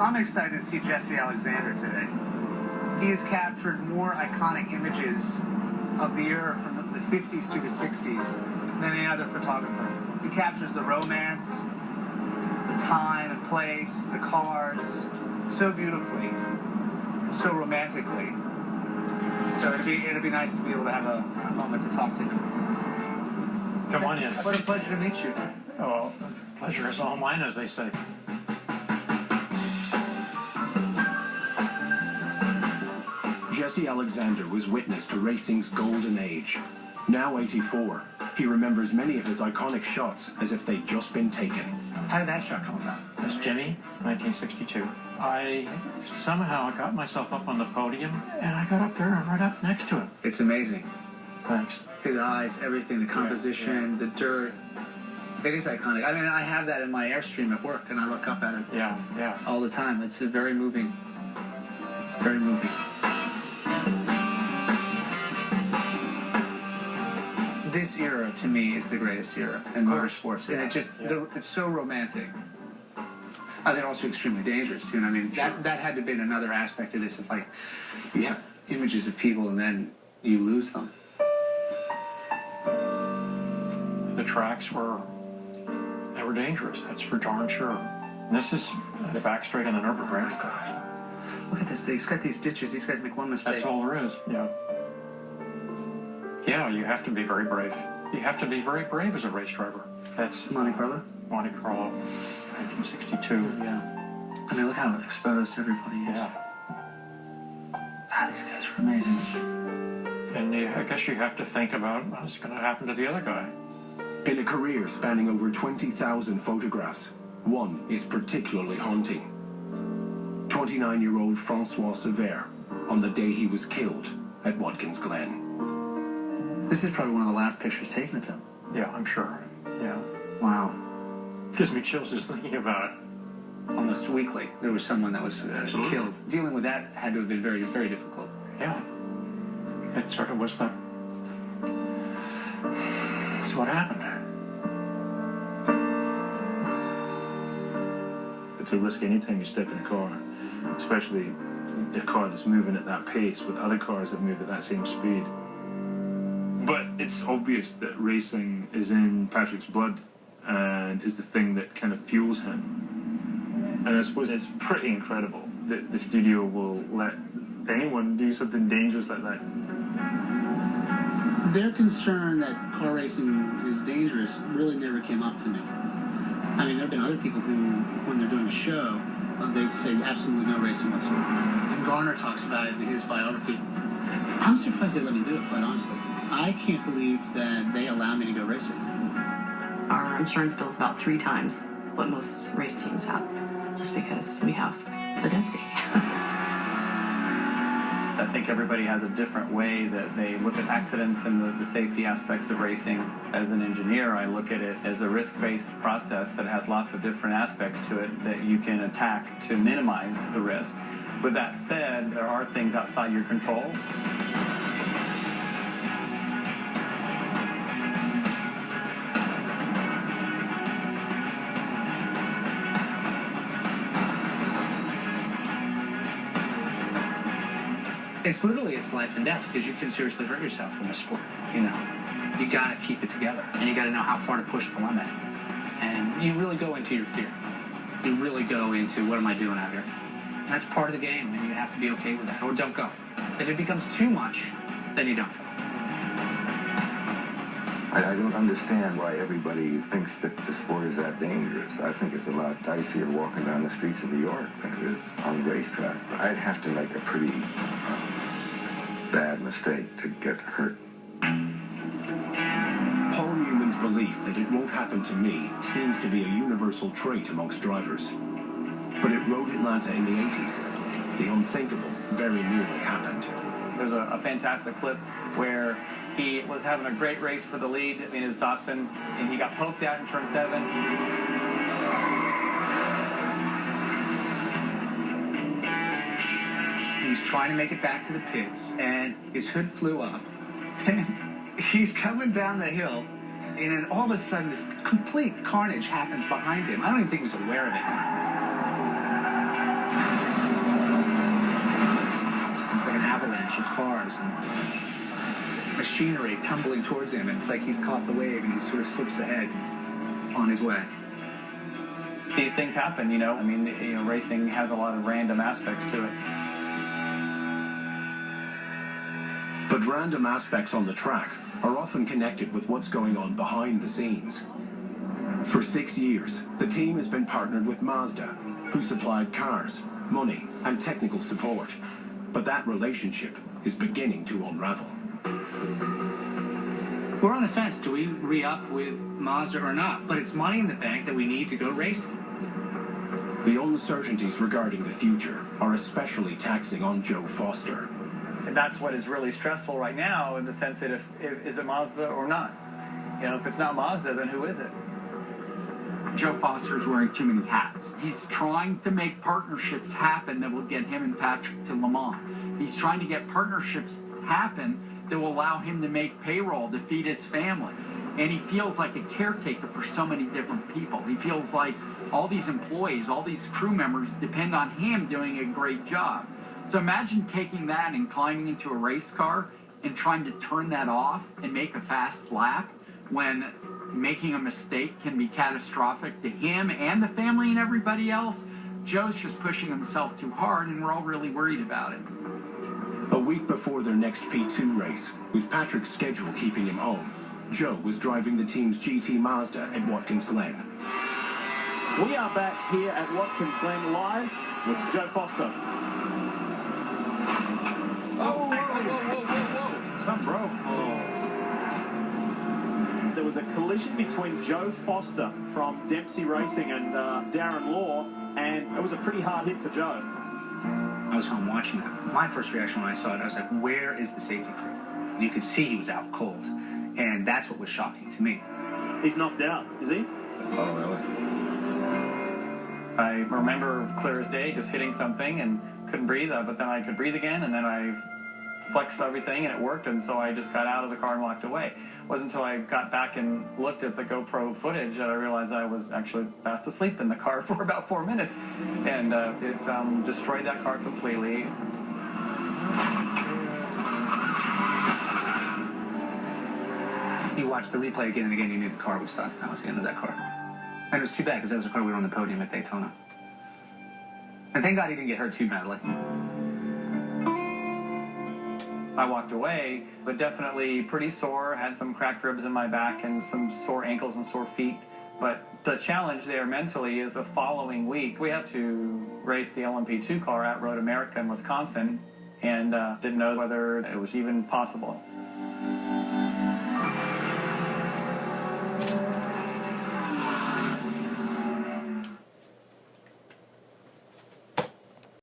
I'm excited to see Jesse Alexander today. He has captured more iconic images of the era from the 50s to the 60s than any other photographer. He captures the romance, the time and place, the cars, so beautifully, so romantically. So it'd be nice to be able to have a moment to talk to him. Come on in. What a pleasure to meet you. Oh, pleasure is all mine, as they say. Jesse Alexander was witness to racing's golden age. Now 84, he remembers many of his iconic shots as if they'd just been taken. How did that shot come about? That's Jimmy, 1962. I somehow got myself up on the podium, and I got up there and right up next to him. It's amazing. Thanks. His eyes, everything, the composition, the dirt. It is iconic. I mean, I have that in my Airstream at work, and I look up at it Yeah. all the time. It's very moving. Very moving. This era, to me, is the greatest era in motorsports. And it's so romantic. I think also extremely dangerous, too. And I mean, that had to have been another aspect of this. It's like, you have images of people, and then you lose them. The tracks were dangerous. That's for darn sure. And this is the back straight on the Nürburgring. Oh my gosh. Look at this. He's got these ditches. These guys make one mistake. That's all there is. Yeah. Yeah, you have to be very brave. You have to be very brave as a race driver. That's Monte Carlo? Monte Carlo, 1962. Yeah. I mean, look how exposed everybody is. Yeah. These guys are amazing. And I guess you have to think about what's going to happen to the other guy. In a career spanning over 20,000 photographs, one is particularly haunting. 29-year-old Francois Sever on the day he was killed at Watkins Glen. This is probably one of the last pictures taken of him. Yeah, I'm sure. Yeah. Wow. Gives me chills just thinking about it. Almost weekly, there was someone that was killed. Dealing with that had to have been very, very difficult. Yeah. It sort of was the... That's what happened. It's a risk anytime you step in a car, especially a car that's moving at that pace with other cars that move at that same speed. But it's obvious that racing is in Patrick's blood and is the thing that kind of fuels him. And I suppose it's pretty incredible that the studio will let anyone do something dangerous like that. Their concern that car racing is dangerous really never came up to me. I mean, there have been other people who, when they're doing a show, they say absolutely no racing whatsoever. And Garner talks about it in his biography. I'm surprised they let me do it, quite honestly. I can't believe that they allow me to go racing. Our insurance bill is about 3 times what most race teams have, just because we have the Dempsey. I think everybody has a different way that they look at accidents and the safety aspects of racing. As an engineer, I look at it as a risk-based process that has lots of different aspects to it that you can attack to minimize the risk. With that said, there are things outside your control. It's literally, it's life and death, because you can seriously hurt yourself in this sport, you know. You gotta keep it together, and you gotta know how far to push the limit. And you really go into your fear. You really go into, what am I doing out here? And that's part of the game, and you have to be okay with that, or don't go. If it becomes too much, then you don't go. I don't understand why everybody thinks that the sport is that dangerous. I think it's a lot dicier walking down the streets of New York than it is on the racetrack. I'd have to make a pretty bad mistake to get hurt. Paul Newman's belief that it won't happen to me seems to be a universal trait amongst drivers. But at Road Atlanta in the 80s, the unthinkable very nearly happened. There's a fantastic clip where he was having a great race for the lead in his Datsun, and he got poked out in turn 7. He's trying to make it back to the pits, and his hood flew up. And he's coming down the hill, and then all of a sudden, this complete carnage happens behind him. I don't even think he was aware of it. like an avalanche of cars and machinery tumbling towards him, and it's like he's caught the wave and he sort of slips ahead on his way. These things happen, you know. I mean, you know, racing has a lot of random aspects to it. But random aspects on the track are often connected with what's going on behind the scenes. For 6 years, the team has been partnered with Mazda, who supplied cars, money, and technical support. But that relationship is beginning to unravel. We're on the fence. Do we re-up with Mazda or not? But it's money in the bank that we need to go racing. The uncertainties regarding the future are especially taxing on Joe Foster. And that's what is really stressful right now, in the sense that if is it Mazda or not? You know, if it's not Mazda, then who is it? Joe Foster is wearing too many hats. He's trying to make partnerships happen that will get him and Patrick to Le Mans. He's trying to get partnerships happen that will allow him to make payroll to feed his family. And he feels like a caretaker for so many different people. He feels like all these employees, all these crew members depend on him doing a great job. So imagine taking that and climbing into a race car and trying to turn that off and make a fast lap when making a mistake can be catastrophic to him and the family and everybody else. Joe's just pushing himself too hard, and we're all really worried about it. A week before their next P2 race, with Patrick's schedule keeping him home, Joe was driving the team's GT Mazda at Watkins Glen. We are back here at Watkins Glen live with Joe Foster. Whoa. Something broke. There was a collision between Joe Foster from Dempsey Racing and Darren Law, and it was a pretty hard hit for Joe. I was home watching that. My first reaction when I saw it, I was like, where is the safety crew? You could see he was out cold. And that's what was shocking to me. He's knocked out, is he? Oh, really? I remember clear as day just hitting something and couldn't breathe, but then I could breathe again, and then I flexed everything and it worked, and so I just got out of the car and walked away. It wasn't until I got back and looked at the GoPro footage that I realized I was actually fast asleep in the car for about 4 minutes, and it destroyed that car completely. You watched the replay again and again, you knew the car was done. That was the end of that car. And it was too bad, because that was the car we were on the podium at Daytona. And thank God he didn't get hurt too badly. I walked away, but definitely pretty sore, had some cracked ribs in my back and some sore ankles and sore feet. But the challenge there mentally is the following week, we had to race the LMP2 car at Road America in Wisconsin, and didn't know whether it was even possible.